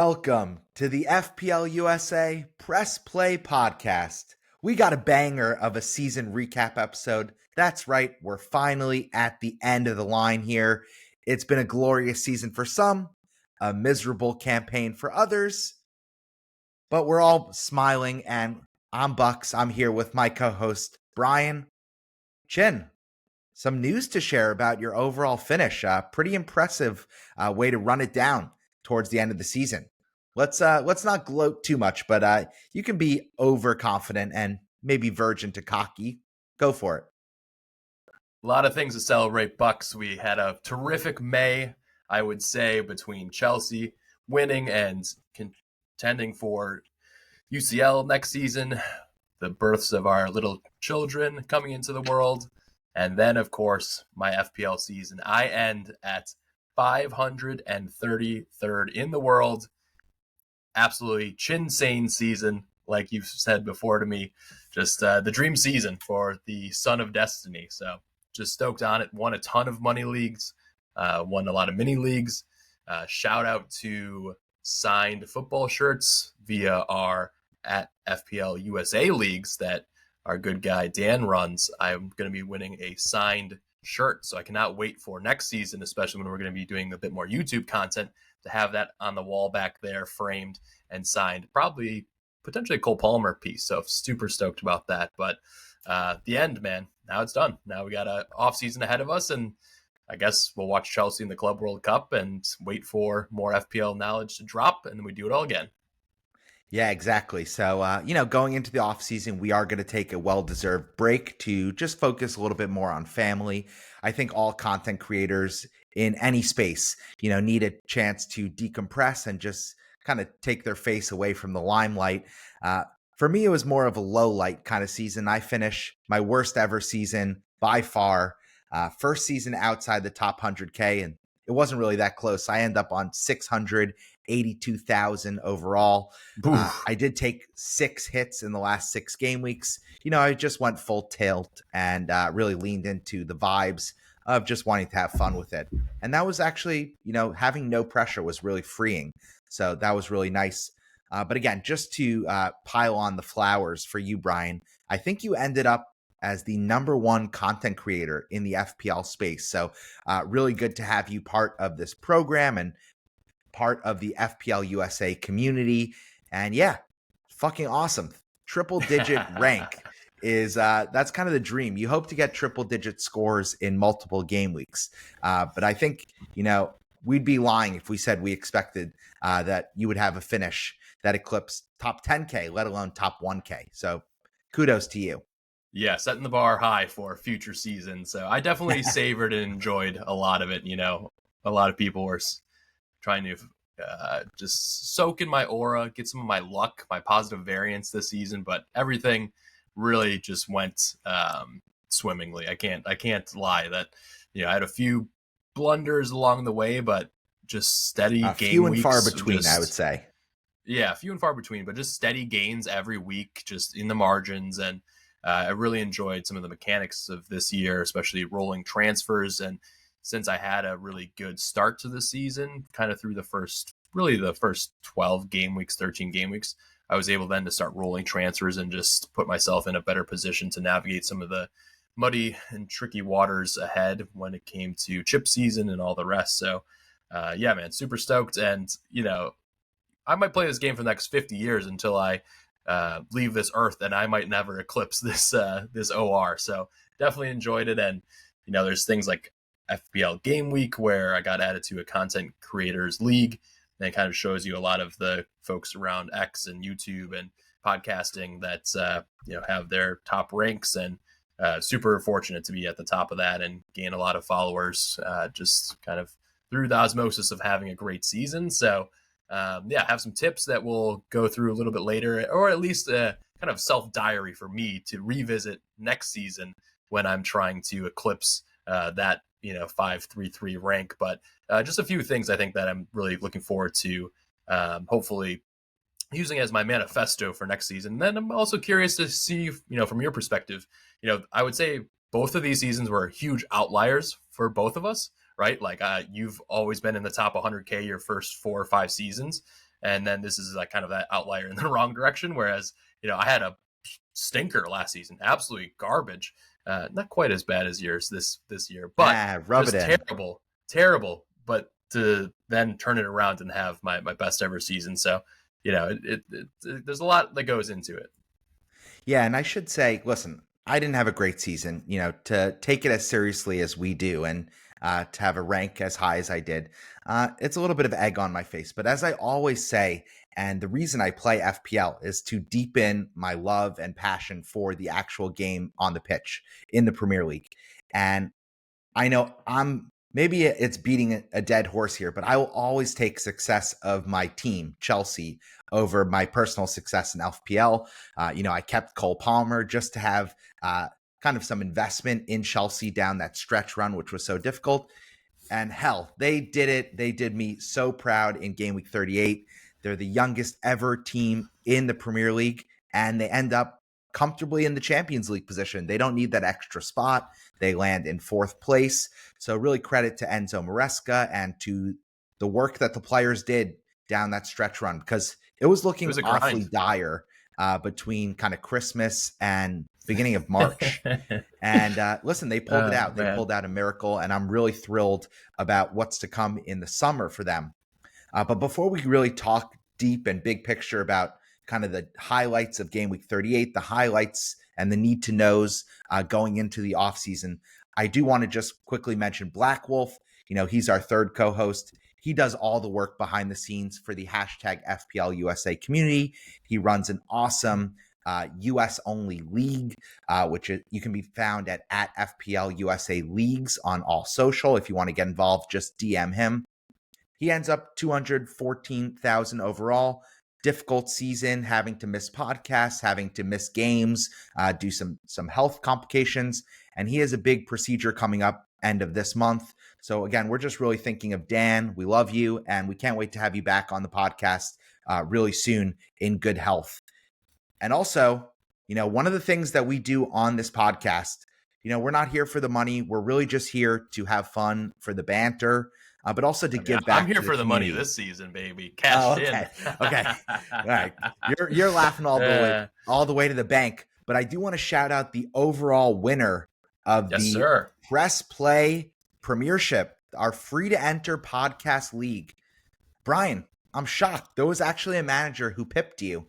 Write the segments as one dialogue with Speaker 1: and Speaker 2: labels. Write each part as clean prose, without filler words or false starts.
Speaker 1: Welcome to the FPL USA Press Play Podcast. We got a banger of a season recap episode. That's right, we're finally at the end of the line here. It's been a glorious season for some, a miserable campaign for others, but we're all smiling, and I'm Bucks. I'm here with my co-host, Brian. Chin, some news to share about your overall finish. Pretty impressive way to run it down towards the end of the season. Let's not gloat too much, but you can be overconfident and maybe verging to cocky. Go for it.
Speaker 2: A lot of things to celebrate, Bucks. We had a terrific May, I would say, between Chelsea winning and contending for UCL next season, the births of our little children coming into the world, and then, of course, my FPL season. I end at 533rd in the world. Absolutely Chinsane season, like you've said before to me. Just the dream season for the Son of Destiny. So just stoked on it. Won a ton of money leagues, won a lot of mini leagues. Shout out to signed football shirts via our at FPL USA leagues that our good guy Dan runs. I'm going to be winning a signed shirt, so I cannot wait for next season, especially when we're going to be doing a bit more YouTube content, to have that on the wall back there, framed and signed. Probably potentially a Cole Palmer piece, so super stoked about that. But the end, man, now it's done. Now we got an off season ahead of us, and I guess we'll watch Chelsea in the Club World Cup and wait for more FPL knowledge to drop, and then we do it all again.
Speaker 1: Yeah, exactly. So, going into the offseason, we are going to take a well-deserved break to just focus a little bit more on family. I think all content creators in any space, need a chance to decompress and just kind of take their face away from the limelight. For me, it was more of a low light kind of season. I finished my worst ever season by far. First season outside the top 100K, and it wasn't really that close. I end up on 682,000 overall. I did take 6 hits in the last 6 game weeks. I just went full tilt and really leaned into the vibes of just wanting to have fun with it. And that was actually, having no pressure was really freeing. So that was really nice. But again, just to pile on the flowers for you, Brian, I think you ended up as the #1 content creator in the FPL space. So really good to have you part of this program and part of the FPL USA community. And yeah, fucking awesome. Triple digit rank is that's kind of the dream. You hope to get triple digit scores in multiple game weeks. But I think, we'd be lying if we said we expected that you would have a finish that eclipsed top 10K, let alone top 1K. So kudos to you.
Speaker 2: Yeah, setting the bar high for future seasons. So I definitely savored and enjoyed a lot of it. A lot of people were trying to just soak in my aura, get some of my luck, my positive variance this season, but everything really just went swimmingly. I can't lie that I had a few blunders along the way, but just steady game
Speaker 1: few and
Speaker 2: weeks,
Speaker 1: far between, I would say.
Speaker 2: Yeah, few and far between, but just steady gains every week, just in the margins. And I really enjoyed some of the mechanics of this year, especially rolling transfers. And since I had a really good start to the season, kind of through the first 12 game weeks, 13 game weeks, I was able then to start rolling transfers and just put myself in a better position to navigate some of the muddy and tricky waters ahead when it came to chip season and all the rest. So, yeah, man, super stoked. And, I might play this game for the next 50 years until I leave this earth, and I might never eclipse this OR. So definitely enjoyed it. And there's things like FPL Game Week where I got added to a content creators league, and it kind of shows you a lot of the folks around X and YouTube and podcasting that have their top ranks, and super fortunate to be at the top of that and gain a lot of followers just kind of through the osmosis of having a great season. So have some tips that we'll go through a little bit later, or at least a kind of self-diary for me to revisit next season when I'm trying to eclipse that 533 rank. But just a few things I think that I'm really looking forward to hopefully using as my manifesto for next season. And then I'm also curious to see, from your perspective, I would say both of these seasons were huge outliers for both of us, right? Like you've always been in the top 100K your first 4 or 5 seasons. And then this is like kind of that outlier in the wrong direction. Whereas, I had a stinker last season, absolutely garbage. Not quite as bad as yours this year, but
Speaker 1: Rub it
Speaker 2: just
Speaker 1: in.
Speaker 2: terrible. But to then turn it around and have my best ever season. So, there's a lot that goes into it.
Speaker 1: Yeah, and I should say, listen, I didn't have a great season. To take it as seriously as we do, and to have a rank as high as I did, it's a little bit of egg on my face. But as I always say, and the reason I play FPL is to deepen my love and passion for the actual game on the pitch in the Premier League. And I know maybe it's beating a dead horse here, but I will always take success of my team, Chelsea, over my personal success in FPL. I kept Cole Palmer just to have kind of some investment in Chelsea down that stretch run, which was so difficult. And hell, they did it. They did me so proud in game week 38. They're the youngest ever team in the Premier League, and they end up comfortably in the Champions League position. They don't need that extra spot. They land in 4th place. So really credit to Enzo Maresca and to the work that the players did down that stretch run, because it was looking awfully dire between kind of Christmas and beginning of March. And listen, they pulled it out. They pulled out a miracle, and I'm really thrilled about what's to come in the summer for them. But before we really talk deep and big picture about kind of the highlights of game week 38, the highlights and the need to knows going into the offseason, I do want to just quickly mention Black Wolf. He's our third co-host. He does all the work behind the scenes for the hashtag FPL USA community. He runs an awesome US only league, which you can be found at FPL USA Leagues on all social. If you want to get involved, just DM him. He ends up 214,000 overall. Difficult season, having to miss podcasts, having to miss games, do some health complications. And he has a big procedure coming up end of this month. So again, we're just really thinking of Dan. We love you, and we can't wait to have you back on the podcast really soon in good health. And also, one of the things that we do on this podcast, we're not here for the money. We're really just here to have fun, for the banter, but also to give back.
Speaker 2: I'm here
Speaker 1: to
Speaker 2: for the
Speaker 1: community.
Speaker 2: Money this season, baby. Cash in.
Speaker 1: Okay. All right. You're laughing all the way to the bank. But I do want to shout out the overall winner of the Press Play Premiership, our free to enter podcast league. Brian, I'm shocked. There was actually a manager who pipped you.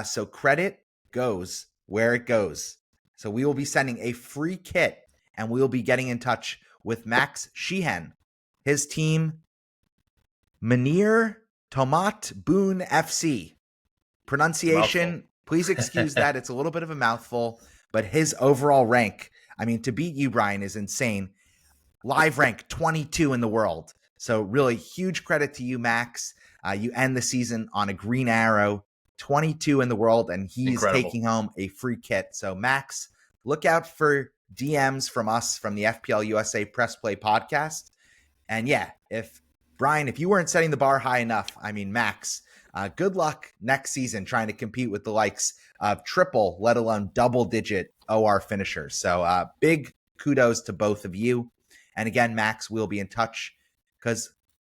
Speaker 1: So credit goes where it goes. So we will be sending a free kit, and we will be getting in touch with Max Sheehan, his team, Menir Tomat Boone FC. Pronunciation, please excuse that. It's a little bit of a mouthful, but his overall rank, to beat you, Brian, is insane. Live rank 22 in the world. So really huge credit to you, Max. You end the season on a green arrow, 22 in the world, and he's taking home a free kit. So Max, look out for DMs from us from the FPL USA Press Play podcast. And yeah, if you weren't setting the bar high enough, Max, good luck next season trying to compete with the likes of triple, let alone double-digit OR finishers. So big kudos to both of you. And again, Max, we'll be in touch because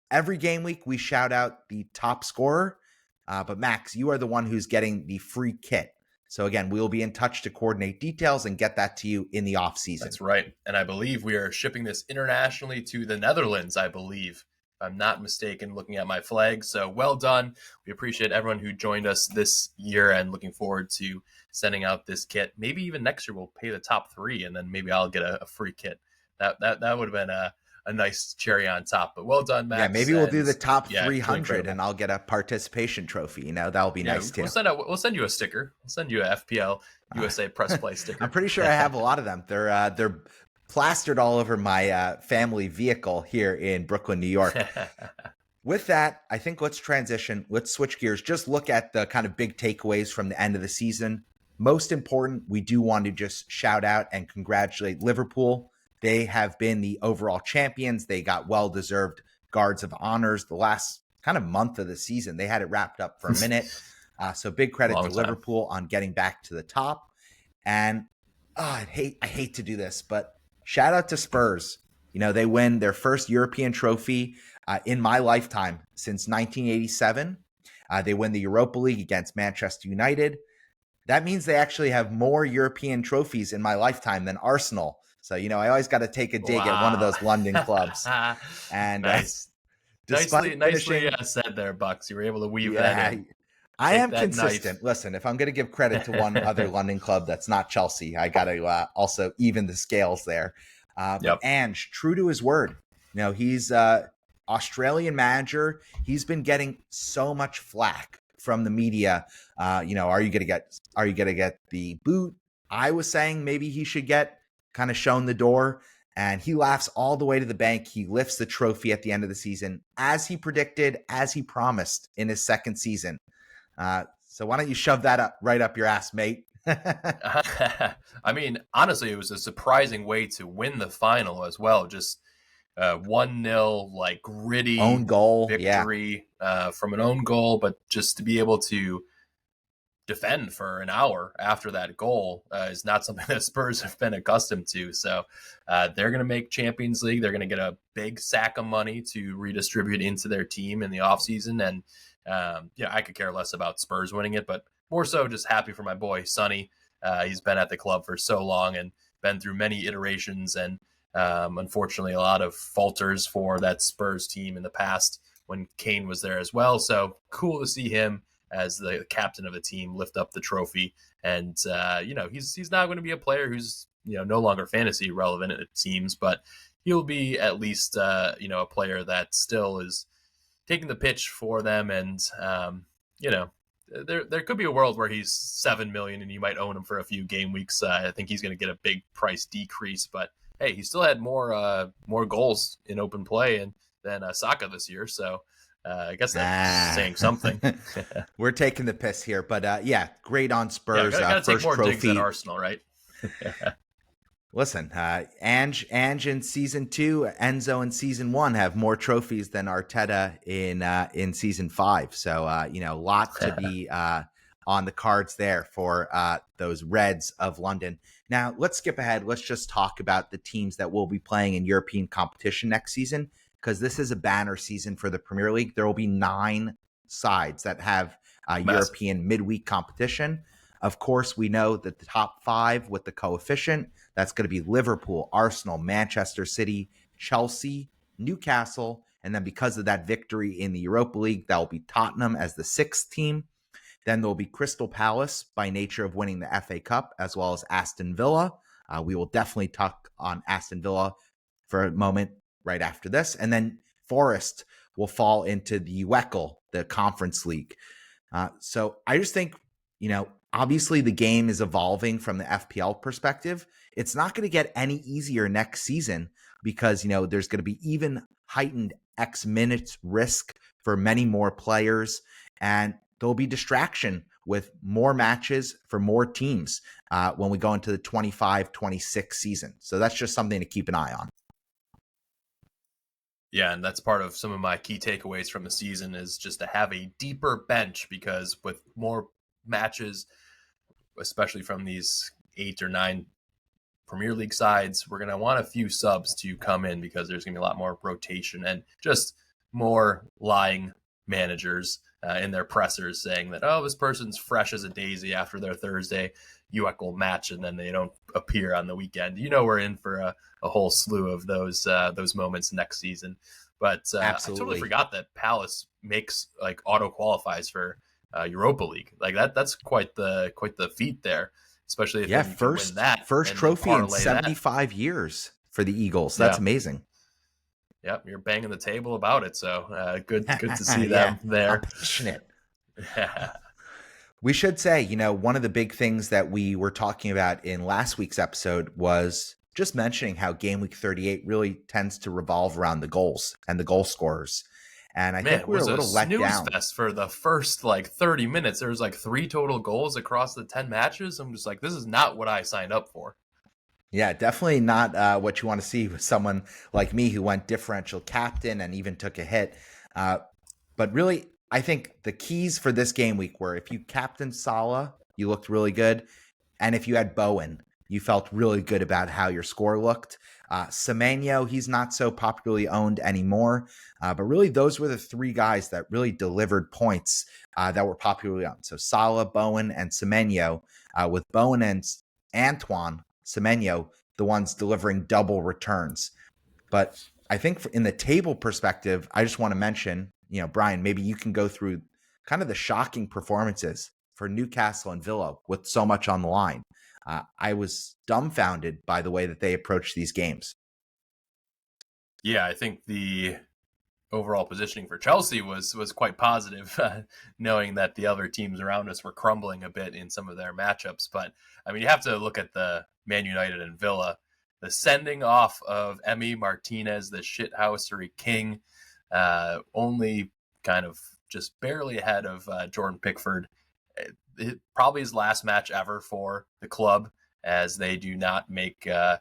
Speaker 1: every game week we shout out the top scorer. But Max, you are the one who's getting the free kit. So again, we'll be in touch to coordinate details and get that to you in the off season.
Speaker 2: That's right. And I believe we are shipping this internationally to the Netherlands, I believe, if I'm not mistaken, looking at my flag. So well done. We appreciate everyone who joined us this year and looking forward to sending out this kit. Maybe even next year we'll pay the top 3 and then maybe I'll get a free kit. That would have been a nice cherry on top, but well done, Max.
Speaker 1: Yeah, maybe we'll do the top 300 and I'll get a participation trophy. That'll be nice too.
Speaker 2: We'll send you a sticker. We'll send you a FPL USA Press Play sticker.
Speaker 1: I'm pretty sure I have a lot of them. They're plastered all over my family vehicle here in Brooklyn, New York. With that, I think let's transition. Let's switch gears. Just look at the kind of big takeaways from the end of the season. Most important, we do want to just shout out and congratulate Liverpool. They have been the overall champions. They got well-deserved guards of honors the last kind of month of the season. They had it wrapped up for a minute. So big credit to Liverpool on getting back to the top. And I hate to do this, but shout out to Spurs. They win their first European trophy in my lifetime since 1987. They win the Europa League against Manchester United. That means they actually have more European trophies in my lifetime than Arsenal. So, I always got to take a dig at one of
Speaker 2: Wow.
Speaker 1: those London clubs. And
Speaker 2: Nice.
Speaker 1: despite
Speaker 2: Nicely
Speaker 1: finishing,
Speaker 2: said there, Bucks. You were able to weave that
Speaker 1: yeah,
Speaker 2: in.
Speaker 1: I
Speaker 2: Take
Speaker 1: am
Speaker 2: that knife.
Speaker 1: consistent. Listen, if I'm going to give credit to one other London club that's not Chelsea, I got to also even the scales there. But
Speaker 2: Yep.
Speaker 1: Ange, true to his word, he's Australian manager. He's been getting so much flack from the media. Are you going to get the boot? I was saying maybe he should get kind of shown the door. And he laughs all the way to the bank. He lifts the trophy at the end of the season, as he predicted, as he promised in his second season. So why don't you shove that right up your ass, mate?
Speaker 2: I mean, honestly, it was a surprising way to win the final as well. Just 1-0, like
Speaker 1: Own
Speaker 2: gritty
Speaker 1: goal, yeah.
Speaker 2: victory from an own goal, but just to be able to defend for an hour after that goal is not something that Spurs have been accustomed to. So they're going to make Champions League. They're going to get a big sack of money to redistribute into their team in the offseason. And, I could care less about Spurs winning it, but more so just happy for my boy, Sonny. He's been at the club for so long and been through many iterations and unfortunately a lot of falters for that Spurs team in the past when Kane was there as well. So cool to see him as the captain of the team lift up the trophy. And, he's not going to be a player who's, no longer fantasy relevant, it seems, but he'll be at least, a player that still is taking the pitch for them. And, there could be a world where he's 7 million and you might own him for a few game weeks. I think he's going to get a big price decrease, but hey, he still had more goals in open play than Saka this year. So, I guess that's saying something.
Speaker 1: We're taking the piss here, but great on Spurs.
Speaker 2: Gotta take
Speaker 1: first
Speaker 2: more
Speaker 1: trophy.
Speaker 2: digs at Arsenal, right?
Speaker 1: Listen, Ange in season 2, Enzo in season 1 have more trophies than Arteta in season 5. So lot to be on the cards there for those Reds of London. Now let's skip ahead. Let's just talk about the teams that will be playing in European competition next season, because this is a banner season for the Premier League. There will be 9 sides that have European midweek competition. Of course, we know that the top 5 with the coefficient, that's going to be Liverpool, Arsenal, Manchester City, Chelsea, Newcastle, and then because of that victory in the Europa League, that will be Tottenham as the 6th team. Then there will be Crystal Palace by nature of winning the FA Cup, as well as Aston Villa. We will definitely talk on Aston Villa for a moment right after this. And then Forest will fall into the UECL, the Conference League. So I just think, obviously the game is evolving from the FPL perspective. It's not going to get any easier next season because, there's going to be even heightened X minutes risk for many more players. And there'll be distraction with more matches for more teams when we go into the 25-26 season. So that's just something to keep an eye on.
Speaker 2: Yeah, and that's part of some of my key takeaways from the season is just to have a deeper bench, because with more matches, especially from these 8 or 9 Premier League sides, we're going to want a few subs to come in because there's going to be a lot more rotation and just more lying managers in their pressers saying that, this person's fresh as a daisy after their Thursday UECL match, and then they don't appear on the weekend. We're in for a whole slew of those moments next season. But I totally forgot that Palace makes like auto qualifies for Europa League. Like that's quite the feat there, especially if you can win that.
Speaker 1: First trophy in 75 years for the Eagles. That's amazing.
Speaker 2: Yep, you're banging the table about it. So good to see them there.
Speaker 1: I'm passionate. We should say, one of the big things that we were talking about in last week's episode was just mentioning how Game Week 38 really tends to revolve around the goals and the goal scorers. And I think we were a little let down.
Speaker 2: Fest for the first 30 minutes. There was 3 total goals across the 10 matches. I'm just like, this is not what I signed up for.
Speaker 1: Yeah, definitely not what you want to see with someone like me who went differential captain and even took a hit. But really, I think the keys for this game week were if you captained Salah, you looked really good. And if you had Bowen, you felt really good about how your score looked. Semenyo, he's not so popularly owned anymore. But really, those were the three guys that really delivered points that were popularly owned. So Salah, Bowen, and Semenyo, with Bowen and Antoine Semenyo, the ones delivering double returns. But I think in the table perspective, I just want to mention, Brian, maybe you can go through kind of the shocking performances for Newcastle and Villa with so much on the line. I was dumbfounded by the way that they approached these games.
Speaker 2: Yeah, I think the overall positioning for Chelsea was quite positive, knowing that the other teams around us were crumbling a bit in some of their matchups. But I mean, you have to look at the Man United and Villa. The sending off of Emi Martinez, the shithousery king, only kind of just barely ahead of Jordan Pickford. Probably his last match ever for the club, as they do not make the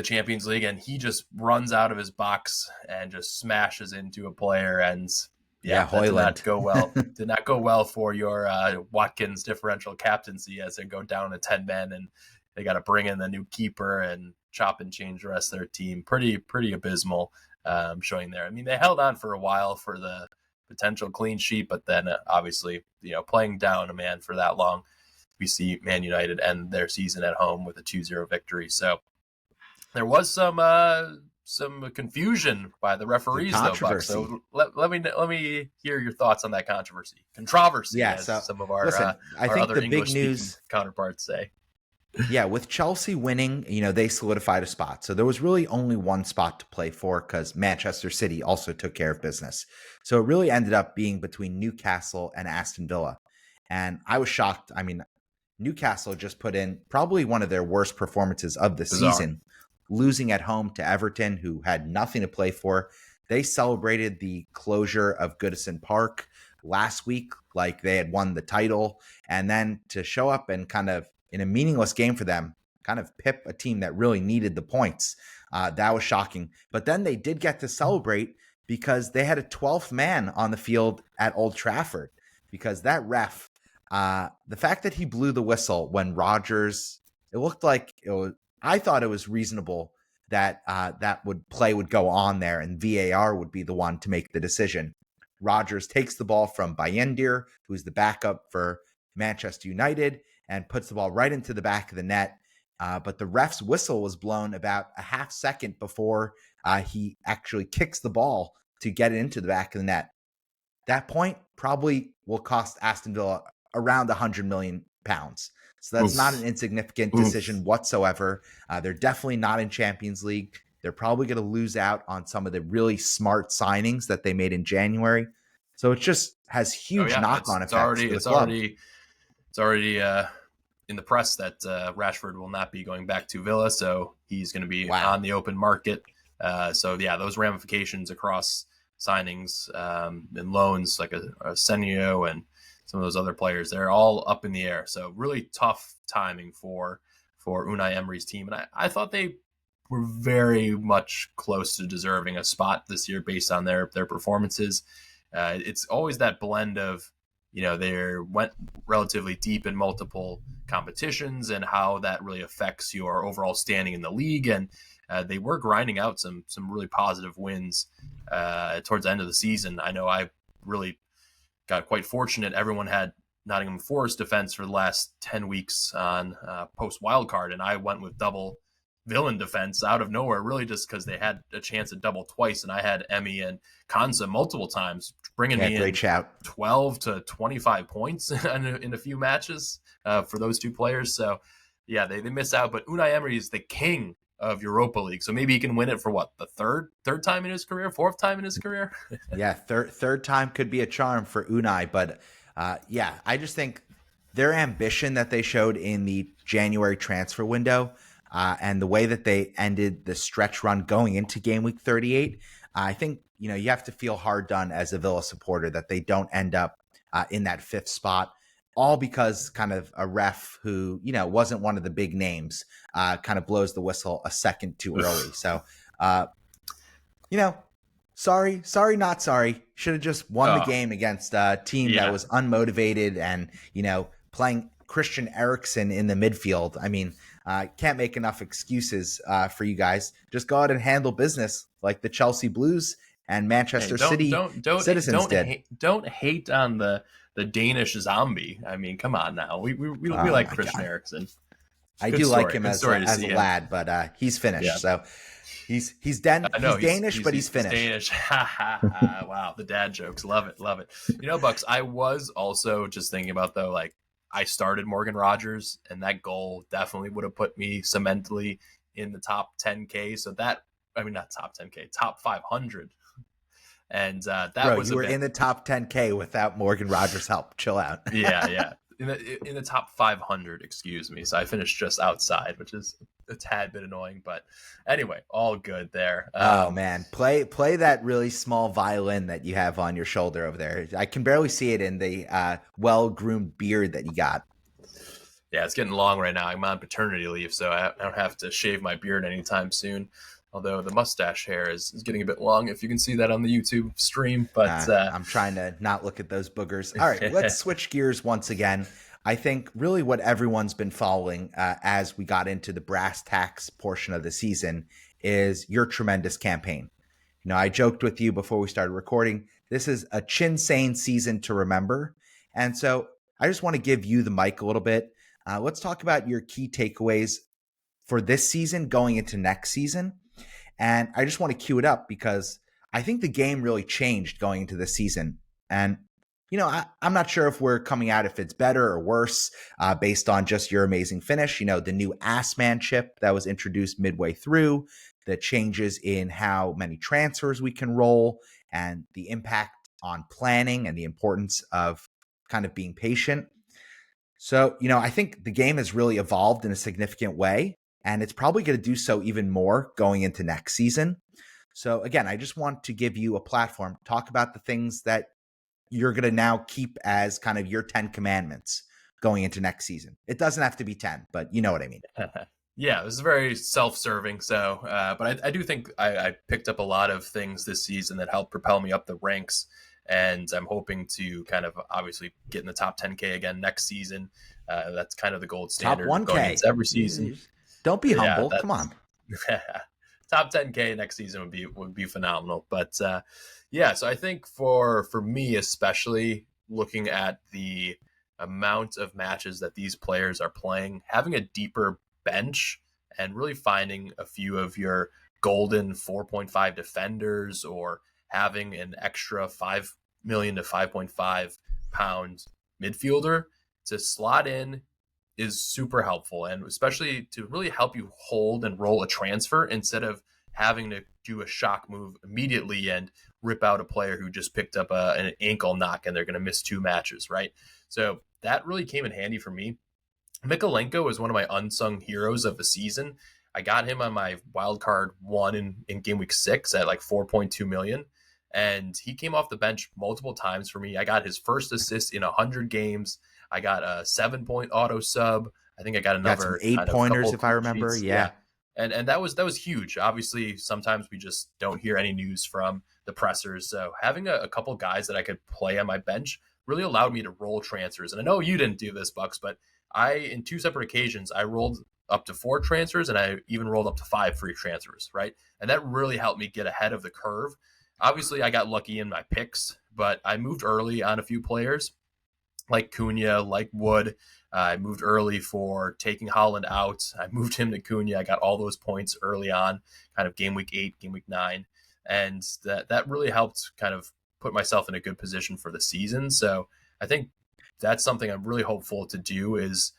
Speaker 2: Champions League, and he just runs out of his box and just smashes into a player. And that did not go well. Did not go well for your Watkins differential captaincy, as they go down to 10 men, and they got to bring in the new keeper and chop and change the rest of their team. Pretty abysmal showing there. I mean, they held on for a while for the potential clean sheet, but then obviously, playing down a man for that long, we see Man United end their season at home with a 2-0 victory. So there was some confusion by the referees, though, Buck. So let me hear your thoughts on that controversy,
Speaker 1: yeah,
Speaker 2: as
Speaker 1: so,
Speaker 2: some of our,
Speaker 1: listen, I think
Speaker 2: other
Speaker 1: the
Speaker 2: English
Speaker 1: big news
Speaker 2: counterparts say.
Speaker 1: Yeah, with Chelsea winning, they solidified a spot. So there was really only one spot to play for because Manchester City also took care of business. So it really ended up being between Newcastle and Aston Villa. And I was shocked. I mean, Newcastle just put in probably one of their worst performances of the season, losing at home to Everton, who had nothing to play for. They celebrated the closure of Goodison Park last week like they had won the title. And then to show up and kind of, in a meaningless game for them, kind of pip a team that really needed the points. That was shocking. But then they did get to celebrate because they had a 12th man on the field at Old Trafford, because that ref, the fact that he blew the whistle when Rodgers, it looked like it was, I thought it was reasonable that that play would go on there and VAR would be the one to make the decision. Rodgers takes the ball from Bayendir, who's the backup for Manchester United, and puts the ball right into the back of the net. But the ref's whistle was blown about a half second before he actually kicks the ball to get it into the back of the net. That point probably will cost Aston Villa around £100 million. So that's not an insignificant decision whatsoever. They're definitely not in Champions League. They're probably going to lose out on some of the really smart signings that they made in January. So it just has huge knock-on effects for the club.
Speaker 2: It's already in the press that Rashford will not be going back to Villa, so he's going to be on the open market. Those ramifications across signings and loans, like a Senio and some of those other players, they're all up in the air. So really tough timing for Unai Emery's team. And I thought they were very much close to deserving a spot this year based on their performances. It's always that blend of, they went relatively deep in multiple competitions and how that really affects your overall standing in the league. And they were grinding out some really positive wins towards the end of the season. I know I really got quite fortunate. Everyone had Nottingham Forest defense for the last 10 weeks on post wildcard, and I went with double villain defense out of nowhere, really just because they had a chance at double twice, and I had Emmy and Kansa multiple times, bringing me in 12 to 25 points in a few matches for those two players. So, yeah, they miss out. But Unai Emery is the king of Europa League, so maybe he can win it for what, the third time in his career, fourth time in his career.
Speaker 1: Yeah, third time could be a charm for Unai, but I just think their ambition that they showed in the January transfer window, and the way that they ended the stretch run going into game week 38, I think you have to feel hard done as a Villa supporter that they don't end up in that fifth spot. All because kind of a ref who, wasn't one of the big names, kind of blows the whistle a second too early. So, sorry, not sorry. Should have just won the game against a team that was unmotivated and, playing Christian Eriksen in the midfield. I mean, Can't make enough excuses for you guys. Just go out and handle business like the Chelsea Blues and
Speaker 2: Hey,
Speaker 1: Manchester City Citizens did.
Speaker 2: don't hate on the Danish zombie. I mean, come on now. We
Speaker 1: Oh
Speaker 2: like
Speaker 1: my
Speaker 2: Christian
Speaker 1: God.
Speaker 2: Eriksen.
Speaker 1: I
Speaker 2: Good
Speaker 1: do like
Speaker 2: story.
Speaker 1: him
Speaker 2: Good
Speaker 1: as
Speaker 2: story to
Speaker 1: a
Speaker 2: see him.
Speaker 1: lad, but he's finished.
Speaker 2: Yeah.
Speaker 1: So he's
Speaker 2: No,
Speaker 1: he's Danish, but he's
Speaker 2: he's
Speaker 1: finished.
Speaker 2: Danish. Ha ha ha! Wow, the dad jokes. Love it, love it. Bucks. I was also just thinking about though, like I started Morgan Rogers, and that goal definitely would have put me cementally in the top 10K. So that, I mean, not top 10K, top 500, and that
Speaker 1: Bro,
Speaker 2: was
Speaker 1: you
Speaker 2: a
Speaker 1: were
Speaker 2: bit.
Speaker 1: in the top 10K without Morgan Rogers' help. Chill out.
Speaker 2: Yeah, yeah. In the top 500, excuse me. So I finished just outside, which is a tad bit annoying, but anyway, all good there.
Speaker 1: Oh man, play that really small violin that you have on your shoulder over there. I can barely see it in the well-groomed beard that you got.
Speaker 2: Yeah, it's getting long right now. I'm on paternity leave, so I don't have to shave my beard anytime soon. Although the mustache hair is getting a bit long, if you can see that on the YouTube stream. But
Speaker 1: I'm trying to not look at those boogers. All right, let's switch gears once again. I think really what everyone's been following as we got into the brass tacks portion of the season is your tremendous campaign. You know, I joked with you before we started recording. This is a Chinsane season to remember. And so I just want to give you the mic a little bit. Let's talk about your key takeaways for this season going into next season. And I just want to cue it up because I think the game really changed going into the season. And, you know, I'm not sure if we're coming out if it's better or worse based on just your amazing finish. You know, the new assmanship that was introduced midway through, the changes in how many transfers we can roll, and the impact on planning and the importance of kind of being patient. So, you know, I think the game has really evolved in a significant way, and it's probably going to do so even more going into next season. So, again, I just want to give you a platform, talk about the things that you're going to now keep as kind of your 10 commandments going into next season. It doesn't have to be 10, but you know what I mean.
Speaker 2: yeah, this is very self-serving. So, but I do think I picked up a lot of things this season that helped propel me up the ranks. And I'm hoping to kind of obviously get in the top 10K again next season. That's kind of the gold
Speaker 1: Top
Speaker 2: standard
Speaker 1: 1K.
Speaker 2: going into every season.
Speaker 1: Don't be humble. Come on.
Speaker 2: Top 10K next season would be phenomenal. But yeah, so I think for me especially, looking at the amount of matches that these players are playing, having a deeper bench and really finding a few of your golden 4.5 defenders, or having an extra 5 million to 5.5 pound midfielder to slot in is super helpful, and especially to really help you hold and roll a transfer instead of having to do a shock move immediately and rip out a player who just picked up an ankle knock and they're going to miss 2 matches, right? So that really came in handy for me. Mikolenko is one of my unsung heroes of the season. I got him on my wild card 1 in game week 6 at like 4.2 million. And he came off the bench multiple times for me. I got his first assist in 100 games. I got a 7-point auto sub. I think I got another
Speaker 1: got some 8-pointers if I remember. Yeah.
Speaker 2: And that was huge. Obviously, sometimes we just don't hear any news from the pressers. So having a couple guys that I could play on my bench really allowed me to roll transfers. And I know you didn't do this, Bucks, but in 2 separate occasions, I rolled up to 4 transfers, and I even rolled up to 5 free transfers, right? And that really helped me get ahead of the curve. Obviously, I got lucky in my picks, but I moved early on a few players like Cunha, like Wood. I moved early for taking Holland out. I moved him to Cunha. I got all those points early on, kind of game week 8, game week 9. And that really helped kind of put myself in a good position for the season. So I think that's something I'm really hopeful to do, is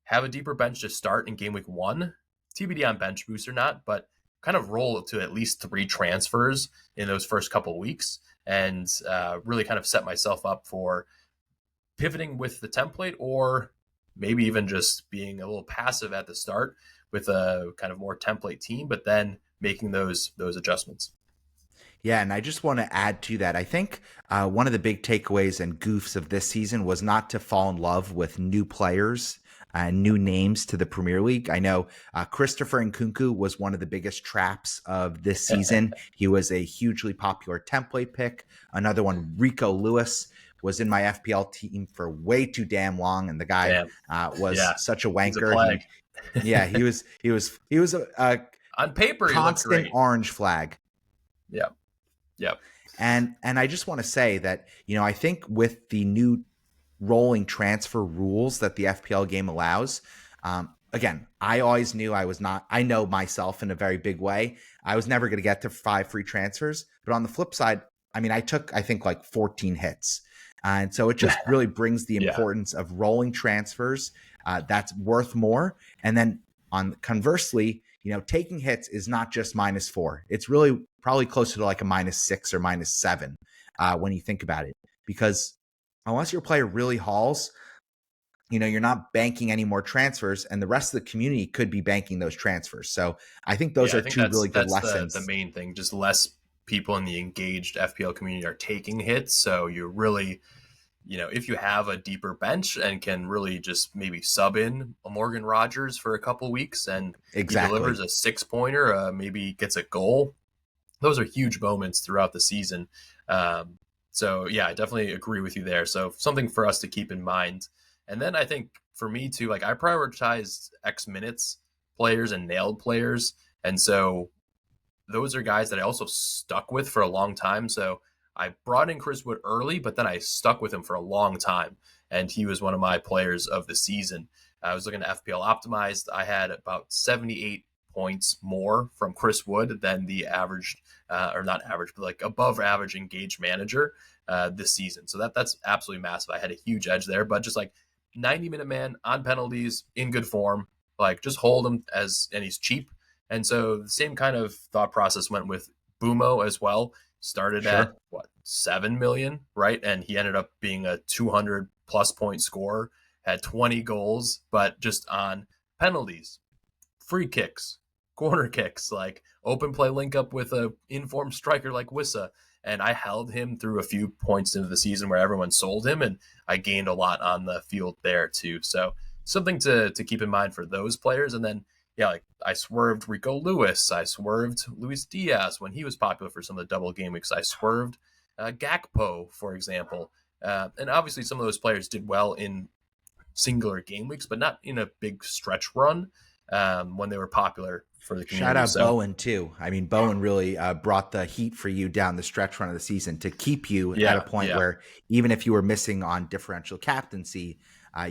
Speaker 2: have a deeper bench to start in game week 1, TBD on bench boost or not, but kind of roll to at least 3 transfers in those first couple weeks, and really kind of set myself up for pivoting with the template, or maybe even just being a little passive at the start with a kind of more template team, but then making those adjustments.
Speaker 1: Yeah, and I just want to add to that. I think one of the big takeaways and goofs of this season was not to fall in love with new players and new names to the Premier League. I know Christopher Nkunku was one of the biggest traps of this season. He was a hugely popular template pick. Another one, Rico Lewis, was in my FPL team for way too damn long, and the guy was such a wanker. Yeah, he was a
Speaker 2: On paper, he looked
Speaker 1: constant
Speaker 2: great.
Speaker 1: orange flag.
Speaker 2: Yep. Yep.
Speaker 1: And I just want to say that, I think with the new rolling transfer rules that the FPL game allows, again, I always knew I know myself in a very big way. I was never going to get to 5 free transfers. But on the flip side, I mean, I think like 14 hits. And so it just really brings the
Speaker 2: Yeah.
Speaker 1: importance of rolling transfers. That's worth more. And then on conversely, taking hits is not just -4. It's really probably closer to like a -6 or -7 when you think about it. Because unless your player really hauls, you're not banking any more transfers, and the rest of the community could be banking those transfers. So I think those
Speaker 2: Yeah,
Speaker 1: are
Speaker 2: I think
Speaker 1: two
Speaker 2: that's
Speaker 1: really good
Speaker 2: the
Speaker 1: lessons.
Speaker 2: main thing. Just less people in the engaged FPL community are taking hits. So you're really, if you have a deeper bench and can really just maybe sub in a Morgan Rogers for a couple weeks and he delivers
Speaker 1: Exactly.
Speaker 2: a 6 pointer, maybe gets a goal. Those are huge moments throughout the season. Um, so yeah, I definitely agree with you there. So something for us to keep in mind. And then I think for me too, like I prioritized X minutes players and nailed players. And so those are guys that I also stuck with for a long time. So I brought in Chris Wood early, but then I stuck with him for a long time. And he was one of my players of the season. I was looking at FPL optimized. I had about 78 points more from Chris Wood than the average, or not average, but like above average engaged manager this season. So that's absolutely massive. I had a huge edge there, but just like 90-minute man on penalties in good form, like just hold him and he's cheap. And so the same kind of thought process went with Bumo as well. Started at
Speaker 1: Sure.
Speaker 2: what 7 million, right? And he ended up being a 200+ point scorer, had 20 goals, but just on penalties, free kicks, corner kicks, like open play link up with a informed striker like Wissa. And I held him through a few points into the season where everyone sold him, and I gained a lot on the field there too. So something to keep in mind for those players. And then yeah, like I swerved Rico Lewis, I swerved Luis Diaz when he was popular for some of the double game weeks. I swerved Gakpo, for example. And obviously, some of those players did well in singular game weeks, but not in a big stretch run when they were popular for the
Speaker 1: Shout
Speaker 2: community.
Speaker 1: out
Speaker 2: So
Speaker 1: Bowen too. I mean, Bowen really brought the heat for you down the stretch run of the season to keep you at a
Speaker 2: yeah,
Speaker 1: point
Speaker 2: yeah,
Speaker 1: where even if you were missing on differential captaincy,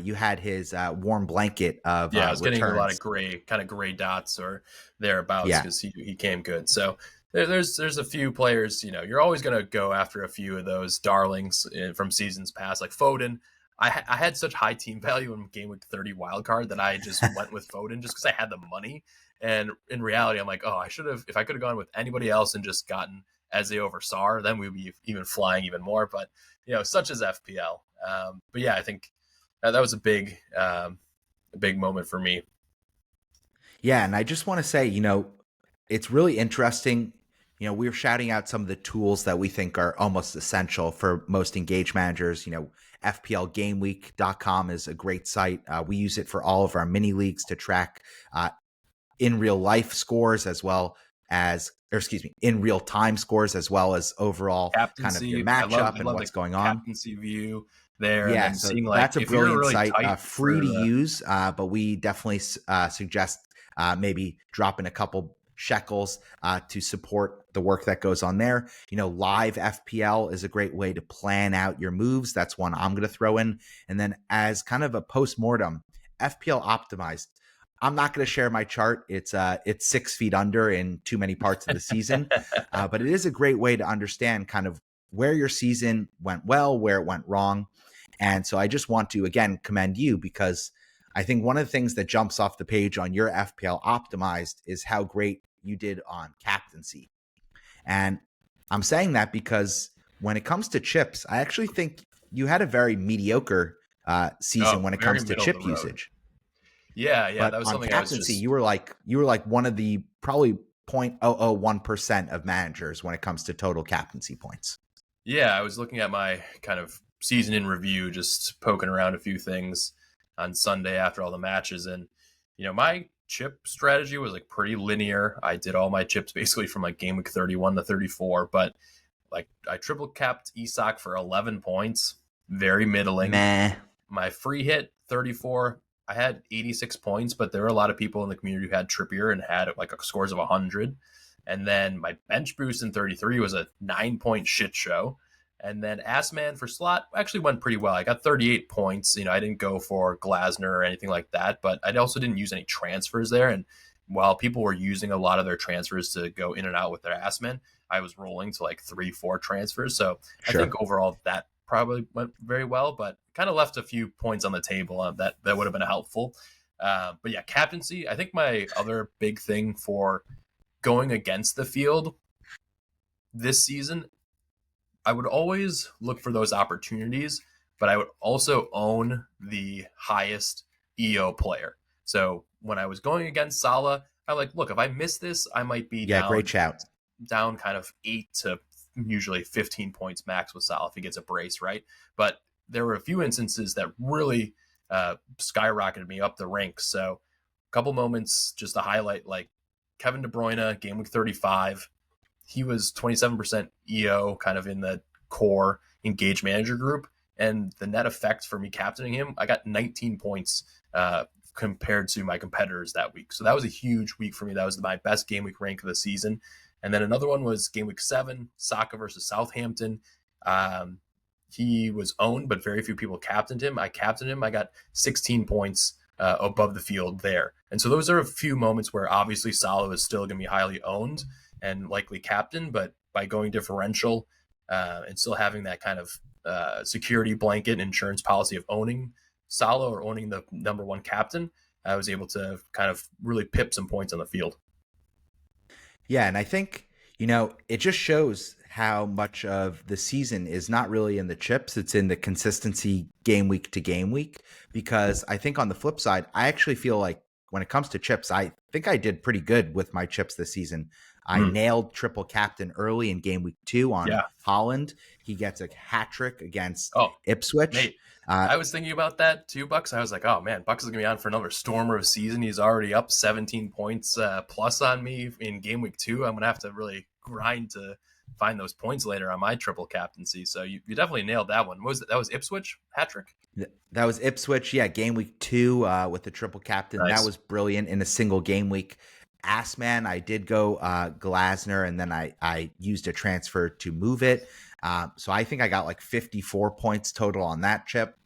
Speaker 1: you had his warm blanket of
Speaker 2: yeah. I was getting a lot of
Speaker 1: returns.
Speaker 2: gray dots or thereabouts
Speaker 1: Yeah,
Speaker 2: because he came good. So there's a few players. You're always going to go after a few of those darlings from seasons past, like Foden. I had such high team value in game week 30 wild card that I just went with Foden just because I had the money. And in reality, I'm like, oh, I should have, if I could have gone with anybody else and just gotten Eze over Sar, then we'd be even flying even more. But, such as FPL. But yeah, I think that was a big moment for me.
Speaker 1: yeah, and I just want to say, it's really interesting. We were shouting out some of the tools that we think are almost essential for most engaged managers. FPLGameweek.com is a great site. We use it for all of our mini leagues to track in real life scores as well as, or excuse me, in real time scores as well as overall kind of your
Speaker 2: Captaincy,
Speaker 1: matchup
Speaker 2: I
Speaker 1: and
Speaker 2: love the
Speaker 1: what's going on.
Speaker 2: captaincy view there, and
Speaker 1: Yeah,
Speaker 2: then
Speaker 1: so
Speaker 2: seeing like
Speaker 1: that's a
Speaker 2: if you're
Speaker 1: brilliant
Speaker 2: really
Speaker 1: site,
Speaker 2: tight
Speaker 1: free
Speaker 2: for
Speaker 1: to
Speaker 2: the
Speaker 1: use, but we definitely suggest maybe dropping a couple shekels to support the work that goes on there. Live FPL is a great way to plan out your moves. That's one I'm going to throw in. And then as kind of a post-mortem, FPL optimized. I'm not going to share my chart. It's 6 feet under in too many parts of the season, but it is a great way to understand kind of where your season went well, where it went wrong. And so I just want to again commend you because I think one of the things that jumps off the page on your FPL optimized is how great you did on captaincy. And I'm saying that because when it comes to chips, I actually think you had a very mediocre season
Speaker 2: oh,
Speaker 1: when it
Speaker 2: very
Speaker 1: comes to
Speaker 2: middle of the
Speaker 1: chip
Speaker 2: road.
Speaker 1: usage.
Speaker 2: Yeah, that
Speaker 1: But
Speaker 2: was
Speaker 1: on
Speaker 2: something I was
Speaker 1: captaincy,
Speaker 2: just
Speaker 1: you were like one of the probably 0.001% of managers when it comes to total captaincy points.
Speaker 2: yeah, I was looking at my kind of season in review, just poking around a few things on Sunday after all the matches, and my chip strategy was like pretty linear. I did all my chips basically from like game week 31 to 34, but like I triple capped Isak for 11 points, very middling.
Speaker 1: Meh.
Speaker 2: My free hit 34 I had 86 points, but there were a lot of people in the community who had Trippier and had like a scores of 100. And then my bench boost in 33 was a 9 point shit show. And then Assman for slot actually went pretty well. I got 38 points. I didn't go for Glasner or anything like that, but I also didn't use any transfers there. And while people were using a lot of their transfers to go in and out with their Assman, I was rolling to like 3, 4 transfers. So I think
Speaker 1: Sure.
Speaker 2: overall that probably went very well, but kind of left a few points on the table that would have been helpful. But yeah, captaincy. I think my other big thing for going against the field this season, I would always look for those opportunities, but I would also own the highest EO player. So when I was going against Salah, I'm like, look, if I miss this, I might be
Speaker 1: Yeah, great shout.
Speaker 2: down kind of 8 to usually 15 points max with Salah if he gets a brace, right? But there were a few instances that really skyrocketed me up the ranks. So a couple moments just to highlight, like Kevin De Bruyne, game week 35, he was 27% EO kind of in the core engage manager group. And the net effect for me captaining him, I got 19 points compared to my competitors that week. So that was a huge week for me. That was my best game week rank of the season. And then another one was game week 7, Saka versus Southampton. He was owned, but very few people captained him. I captained him. I got 16 points above the field there. And so those are a few moments where obviously Salah is still going to be highly owned and likely captain, but by going differential and still having that kind of security blanket insurance policy of owning Salah or owning the number one captain, I was able to kind of really pip some points on the field.
Speaker 1: Yeah, and I think, it just shows how much of the season is not really in the chips, it's in the consistency game week to game week. Because I think on the flip side, I actually feel like when it comes to chips, I think I did pretty good with my chips this season. I nailed triple captain early in game week 2 on
Speaker 2: Yeah.
Speaker 1: Holland. He gets a hat trick against
Speaker 2: Oh,
Speaker 1: Ipswich.
Speaker 2: mate, I was thinking about that too, Bucks. I was like, oh man, Bucks is gonna be on for another stormer of season. He's already up 17 points plus on me in game week 2. I'm gonna have to really grind to find those points later on my triple captaincy. So you definitely nailed that one. What was it? That was Ipswich hat trick.
Speaker 1: That was Ipswich. Yeah, game week 2 with the triple captain. That
Speaker 2: Nice.
Speaker 1: was brilliant in a single game week. Assman, I did go Glasner, and then I used a transfer to move it. So I think I got like 54 points total on that chip.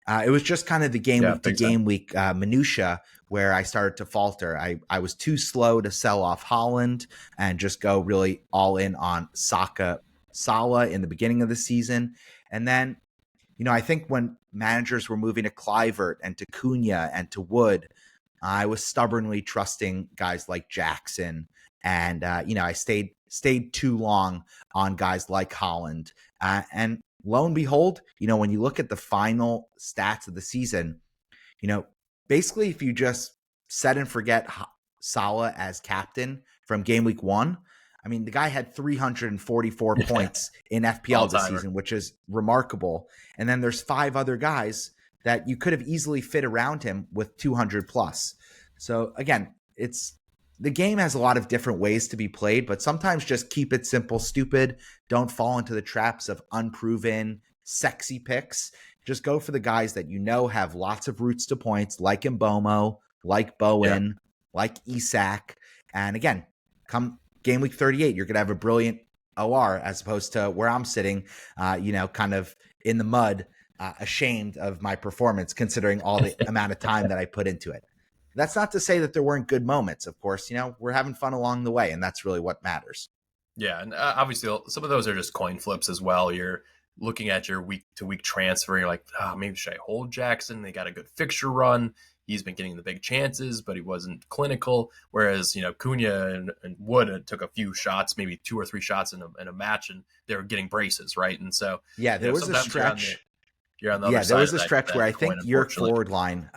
Speaker 1: It was just kind of the game
Speaker 2: Yeah,
Speaker 1: week to
Speaker 2: big time.
Speaker 1: game week minutia where I started to falter. I was too slow to sell off Holland and just go really all in on Salah in the beginning of the season. And then, I think when managers were moving to Clivert and to Cunha and to Wood, I was stubbornly trusting guys like Jackson. And, I stayed too long on guys like Holland. And lo and behold, when you look at the final stats of the season, basically if you just set and forget Salah as captain from game week 1, I mean, the guy had 344 points in
Speaker 2: All
Speaker 1: FPL this
Speaker 2: timer.
Speaker 1: season, which is remarkable. And then there's 5 other guys that you could have easily fit around him with 200 plus. So again, the game has a lot of different ways to be played, but sometimes just keep it simple, stupid. Don't fall into the traps of unproven, sexy picks. Just go for the guys that have lots of routes to points, like Mbomo, like
Speaker 2: Yeah.
Speaker 1: Bowen, like Isak. And again, come game week 38, you're going to have a brilliant OR as opposed to where I'm sitting, kind of in the mud, ashamed of my performance considering all the amount of time that I put into it. That's not to say that there weren't good moments. Of course, we're having fun along the way, and that's really what matters.
Speaker 2: Yeah, and obviously some of those are just coin flips as well. You're looking at your week to week transfer. You're like, maybe should I hold Jackson? They got a good fixture run. He's been getting the big chances, but he wasn't clinical. Whereas Cunha and Wood took a few shots, maybe 2 or 3 shots in a match, and they were getting braces, right? And so
Speaker 1: Yeah, there was a
Speaker 2: sometimes
Speaker 1: stretch.
Speaker 2: you're on the other
Speaker 1: Yeah, there
Speaker 2: side
Speaker 1: was
Speaker 2: of
Speaker 1: a stretch
Speaker 2: that
Speaker 1: where I
Speaker 2: coin,
Speaker 1: think your
Speaker 2: unfortunately.
Speaker 1: forward line,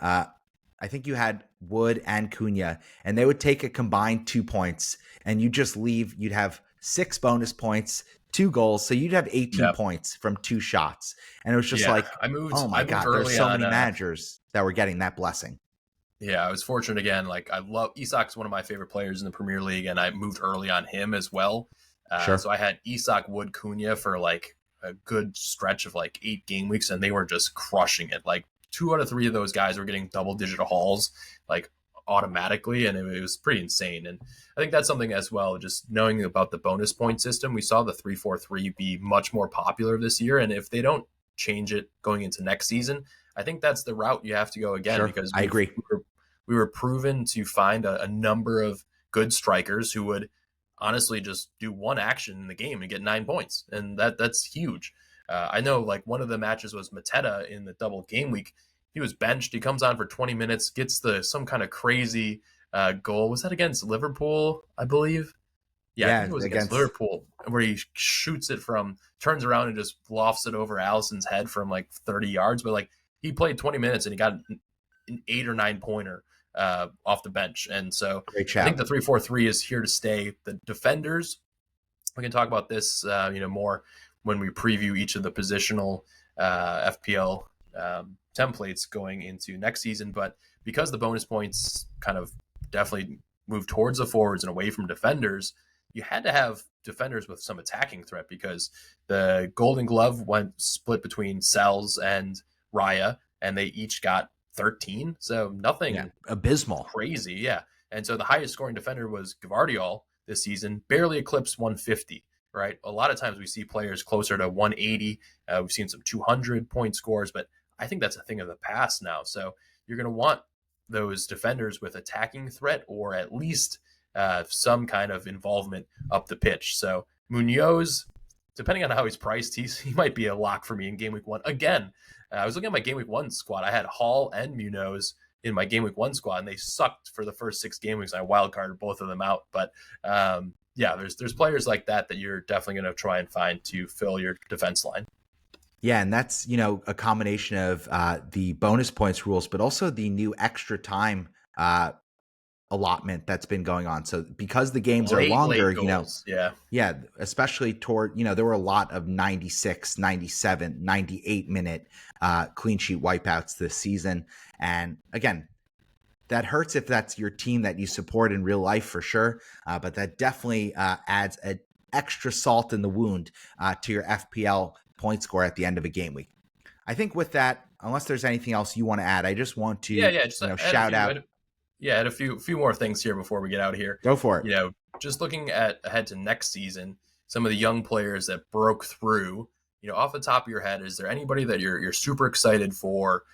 Speaker 1: I think you had Wood and Cunha, and they would take a combined 2 points, and you'd have 6 bonus points, 2 goals, so you'd have 18
Speaker 2: Yeah,
Speaker 1: points from 2 shots. And it was just
Speaker 2: yeah.
Speaker 1: like,
Speaker 2: I moved.
Speaker 1: oh my
Speaker 2: I moved
Speaker 1: God, there's
Speaker 2: early
Speaker 1: so
Speaker 2: on.
Speaker 1: many managers that were getting that blessing.
Speaker 2: Yeah, I was fortunate again. Like I love Isak's one of my favorite players in the Premier League, and I moved early on him as well.
Speaker 1: Sure.
Speaker 2: So I had Isak, Wood, Cunha for like a good stretch of like 8 game weeks, and they were just crushing it. Like 2 out of 3 of those guys were getting double-digit hauls, like automatically, and it was pretty insane. And I think that's something as well. Just knowing about the bonus point system, we saw the 3-4-3 be much more popular this year, and if they don't change it going into next season, I think that's the route you have to go again,
Speaker 1: Sure,
Speaker 2: because
Speaker 1: I agree.
Speaker 2: we were proven to find a number of good strikers who would honestly just do one action in the game and get 9 points, and that's huge. I know, like, one of the matches was Mateta in the double game week. He was benched. He comes on for 20 minutes, gets some kind of crazy goal. Was that against Liverpool, I believe? Yeah, I think
Speaker 1: Yeah,
Speaker 2: it was against
Speaker 1: against
Speaker 2: Liverpool, where he shoots it turns around and just lofts it over Allison's head from like 30 yards. But like, he played 20 minutes and he got an 8 or 9 pointer off the bench. And so
Speaker 1: great
Speaker 2: I think
Speaker 1: shout.
Speaker 2: the 3-4-3 is here to stay. The defenders, we can talk about this, more when we preview each of the positional FPL templates going into next season. But because the bonus points kind of definitely move towards the forwards and away from defenders, you had to have defenders with some attacking threat, because the Golden Glove went split between Sells and Raya, and they each got 13. So
Speaker 1: Yeah,
Speaker 2: nothing
Speaker 1: abysmal.
Speaker 2: crazy. Yeah. And so the highest scoring defender was Gvardiol this season, barely eclipsed 150, right? A lot of times we see players closer to 180. We've seen some 200-point scores, but I think that's a thing of the past now. So you're going to want those defenders with attacking threat, or at least some kind of involvement up the pitch. So Munoz, depending on how he's priced, he might be a lock for me in game week 1. Again, I was looking at my game week 1 squad. I had Hall and Munoz in my game week 1 squad, and they sucked for the first 6 game weeks. I wildcarded both of them out. But yeah, there's players like that you're definitely going to try and find to fill your defense line.
Speaker 1: Yeah, and that's, a combination of the bonus points rules, but also the new extra time allotment that's been going on. So because the games are
Speaker 2: Late
Speaker 1: longer,
Speaker 2: goals. Yeah.
Speaker 1: yeah, especially toward, there were a lot of 96, 97, 98-minute clean sheet wipeouts this season. And again, that hurts if that's your team that you support in real life, for sure. But that definitely adds an extra salt in the wound to your FPL point score at the end of a game week. I think with that, unless there's anything else you want to add, I just want to,
Speaker 2: Yeah. Just
Speaker 1: shout out.
Speaker 2: add a few more things here before we get out here.
Speaker 1: Go for it.
Speaker 2: Just looking ahead to next season, some of the young players that broke through, off the top of your head, is there anybody that you're super excited for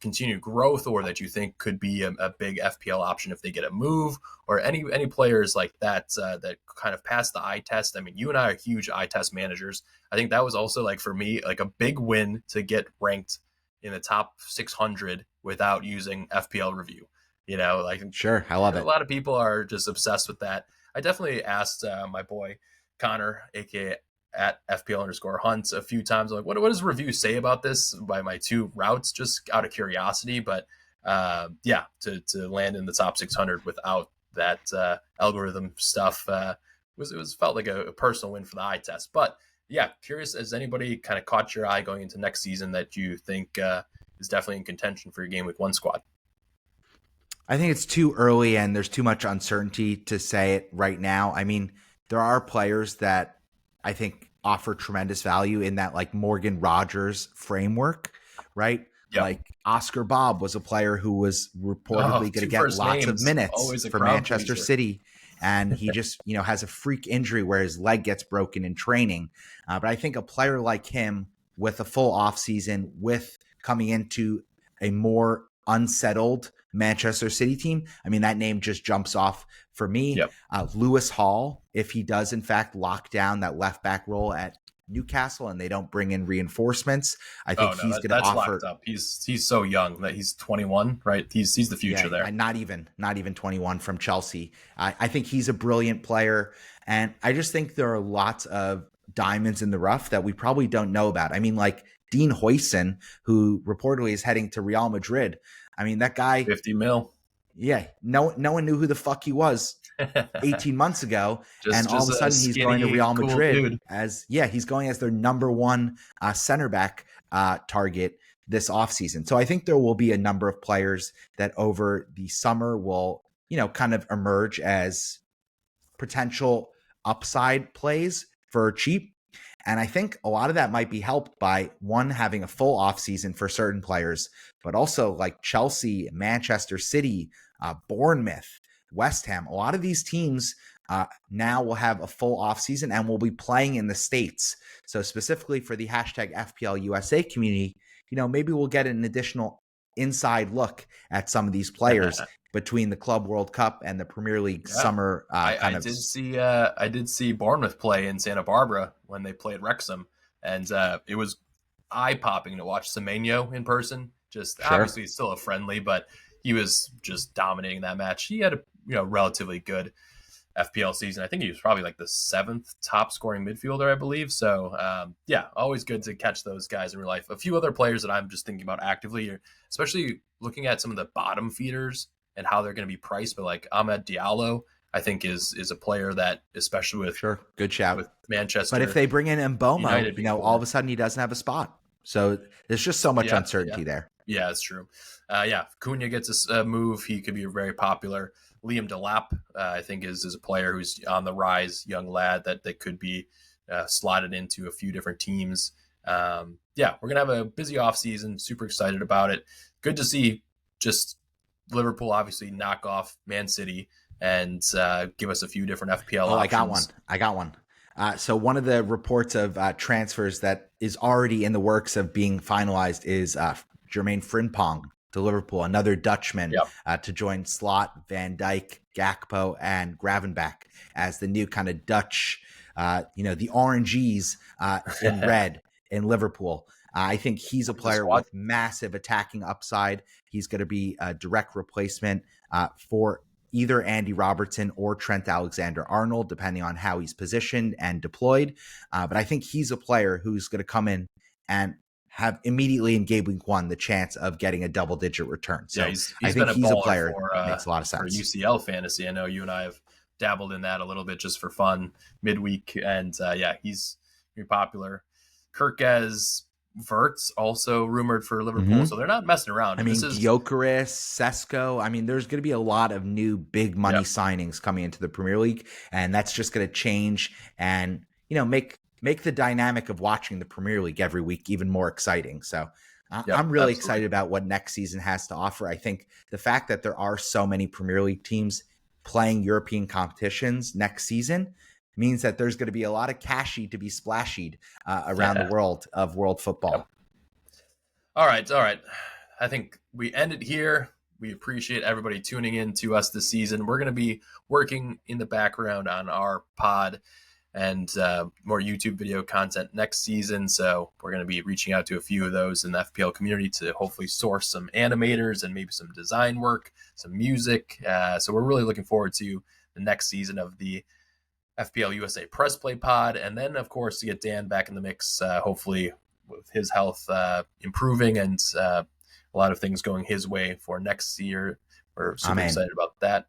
Speaker 2: continued growth, or that you think could be a big FPL option if they get a move, or any players like that that kind of pass the eye test? I mean, you and I are huge eye test managers. I think that was also, like, for me, like a big win to get ranked in the top 600 without using FPL review. Like,
Speaker 1: Sure, I love
Speaker 2: a
Speaker 1: it.
Speaker 2: lot of people are just obsessed with that. I definitely asked my boy Connor, aka at FPL_Hunt, a few times, like, what does review say about this by my 2 routes, just out of curiosity. But yeah, to land in the top 600 without that algorithm stuff was felt like a personal win for the eye test. But yeah, curious, has anybody kind of caught your eye going into next season that you think is definitely in contention for your game week 1 squad?
Speaker 1: I think it's too early and there's too much uncertainty to say it right now. I mean, there are players that I think offer tremendous value in that, like, Morgan Rogers framework, right?
Speaker 2: Yep.
Speaker 1: Like, Oscar Bob was a player who was reportedly going to get lots of minutes for Manchester City. And he just, has a freak injury where his leg gets broken in training. But I think a player like him, with a full offseason, with coming into a more unsettled Manchester City team, I mean, that name just jumps off for me.
Speaker 2: Yep.
Speaker 1: Lewis Hall, if he does in fact lock down that left back role at Newcastle and they don't bring in reinforcements, I think he's going to offer.
Speaker 2: Locked up. He's so young that he's 21, right? He's the future there.
Speaker 1: Not even 21 from Chelsea. I think he's a brilliant player, and I just think there are lots of diamonds in the rough that we probably don't know about. I mean, like Dean Huijsen, who reportedly is heading to Real Madrid. I mean, that guy,
Speaker 2: 50 mil.
Speaker 1: Yeah, no one knew who the fuck he was 18 months ago, and all of a sudden he's going to Real Madrid he's going as their number 1 center back target this offseason. So I think there will be a number of players that over the summer will, kind of emerge as potential upside plays for cheap. And I think a lot of that might be helped by one, having a full offseason for certain players, but also like Chelsea, Manchester City, Bournemouth, West Ham. A lot of these teams now will have a full offseason and will be playing in the States. So specifically for the hashtag FPL USA community, maybe we'll get an additional inside look at some of these players between the Club World Cup and the Premier League summer
Speaker 2: I did see Bournemouth play in Santa Barbara when they played Wrexham, and it was eye popping to watch Semenyo in person. Just obviously still a friendly, but he was just dominating that match. He had a relatively good FPL season. I think he was probably like the 7th top scoring midfielder, I believe. So always good to catch those guys in real life. A few other players that I'm just thinking about actively, especially looking at some of the bottom feeders and how they're going to be priced. But like Ahmed Diallo, I think is a player that, especially with
Speaker 1: good shout
Speaker 2: with Manchester.
Speaker 1: But if they bring in
Speaker 2: United
Speaker 1: Mbomo, all of a sudden he doesn't have a spot. So there's just so much uncertainty there.
Speaker 2: Yeah, it's true. Cunha gets a move. He could be very popular. Liam Delap, I think, is a player who's on the rise, young lad that could be slotted into a few different teams. We're going to have a busy offseason. Super excited about it. Good to see just Liverpool obviously knock off Man City and give us a few different FPL options.
Speaker 1: I got one. So one of the reports of transfers that is already in the works of being finalized is Jermaine Frimpong to Liverpool, another Dutchman to join Slot, Van Dijk, Gakpo, and Gravenberch as the new kind of Dutch, the oranges in red in Liverpool. I think he's a player with massive attacking upside. He's going to be a direct replacement for either Andy Robertson or Trent Alexander-Arnold, depending on how he's positioned and deployed. But I think he's a player who's going to come in and have immediately in game week 1 the chance of getting a double-digit return. So I think he's a player that makes a lot of sense.
Speaker 2: For UCL fantasy, I know you and I have dabbled in that a little bit just for fun midweek, and he's very popular. Kirkez Verts also rumored for Liverpool, so they're not messing around.
Speaker 1: Gyökeres, Sesko. There's going to be a lot of new big money signings coming into the Premier League, and that's just going to change and make the dynamic of watching the Premier League every week even more exciting. So I'm really excited about what next season has to offer. I think the fact that there are so many Premier League teams playing European competitions next season means that there's going to be a lot of cashy to be splashied around the world of world football.
Speaker 2: All right. I think we end it here. We appreciate everybody tuning in to us this season. We're going to be working in the background on our pod and more YouTube video content next season. So we're going to be reaching out to a few of those in the FPL community to hopefully source some animators and maybe some design work, some music. So we're really looking forward to the next season of the FPL USA Press Play Pod. And then, of course, to get Dan back in the mix, hopefully with his health improving and a lot of things going his way for next year. We're super excited about that.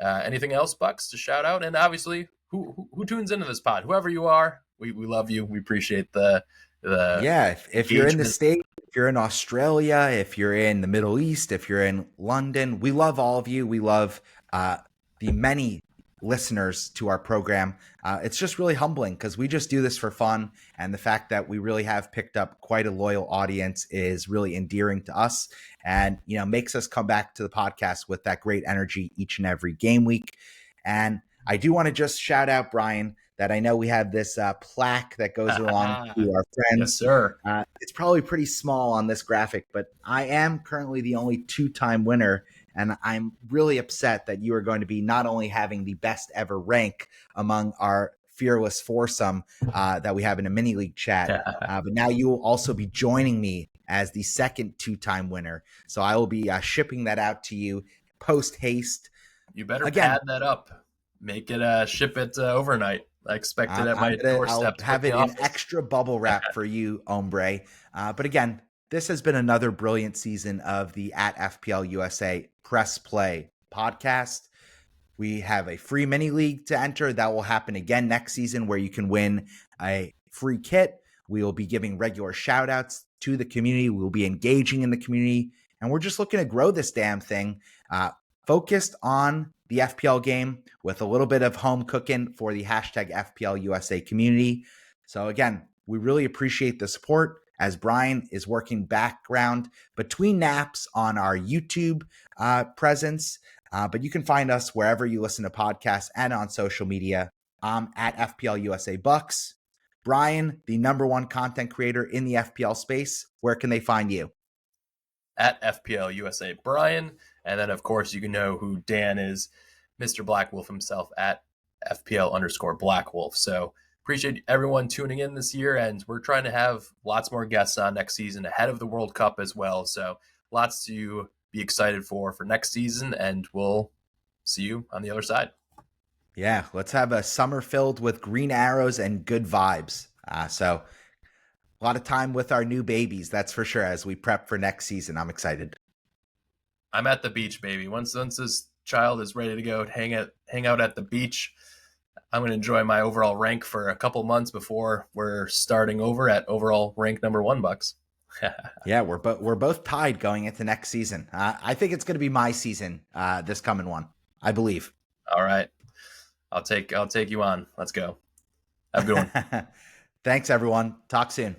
Speaker 2: Anything else, Bucks, to shout out? And obviously, who tunes into this pod? Whoever you are, we love you. We appreciate the
Speaker 1: if you're in the States, if you're in Australia, if you're in the Middle East, if you're in London, we love all of you. We love the many listeners to our program. It's just really humbling because we just do this for fun, and the fact that we really have picked up quite a loyal audience is really endearing to us, and makes us come back to the podcast with that great energy each and every game week. And I do want to just shout out, Brian, that I know we have this plaque that goes along to our friends.
Speaker 2: Yes, sir.
Speaker 1: It's probably pretty small on this graphic, but I am currently the only 2-time winner. And I'm really upset that you are going to be not only having the best ever rank among our fearless foursome that we have in a mini league chat, but now you will also be joining me as the second 2-time winner. So I will be shipping that out to you post haste.
Speaker 2: You better pad that up. Make it ship it overnight. I expect it at my doorstep.
Speaker 1: I'll have it in extra bubble wrap for you, hombre. But again, this has been another brilliant season of the at FPL USA Press Play podcast. We have a free mini league to enter. That will happen again next season where you can win a free kit. We will be giving regular shout outs to the community. We will be engaging in the community. And we're just looking to grow this damn thing, focused on the FPL game with a little bit of home cooking for the hashtag FPL USA community. So again, We really appreciate the support as Brian is working background between naps on our YouTube presence. But you can find us wherever you listen to podcasts and on social media. At FPL USA Bucks. Brian, the number one content creator in the FPL space, where can they find you?
Speaker 2: At FPL USA Brian. And then, of course, you can know who Dan is, Mr. Black Wolf himself, at FPL_Black Wolf. So appreciate everyone tuning in this year. And we're trying to have lots more guests on next season ahead of the World Cup as well. So lots to be excited for next season. And we'll see you on the other side.
Speaker 1: Yeah, let's have a summer filled with green arrows and good vibes. So a lot of time with our new babies, that's for sure, as we prep for next season. I'm excited.
Speaker 2: I'm at the beach, baby. Once this child is ready to go hang out at the beach, I'm going to enjoy my overall rank for a couple months before we're starting over at overall rank number 1, Bucks.
Speaker 1: Yeah, we're both tied going into next season. I think it's going to be my season this coming one. I believe.
Speaker 2: All right, I'll take you on. Let's go. Have a good one.
Speaker 1: Thanks, everyone. Talk soon.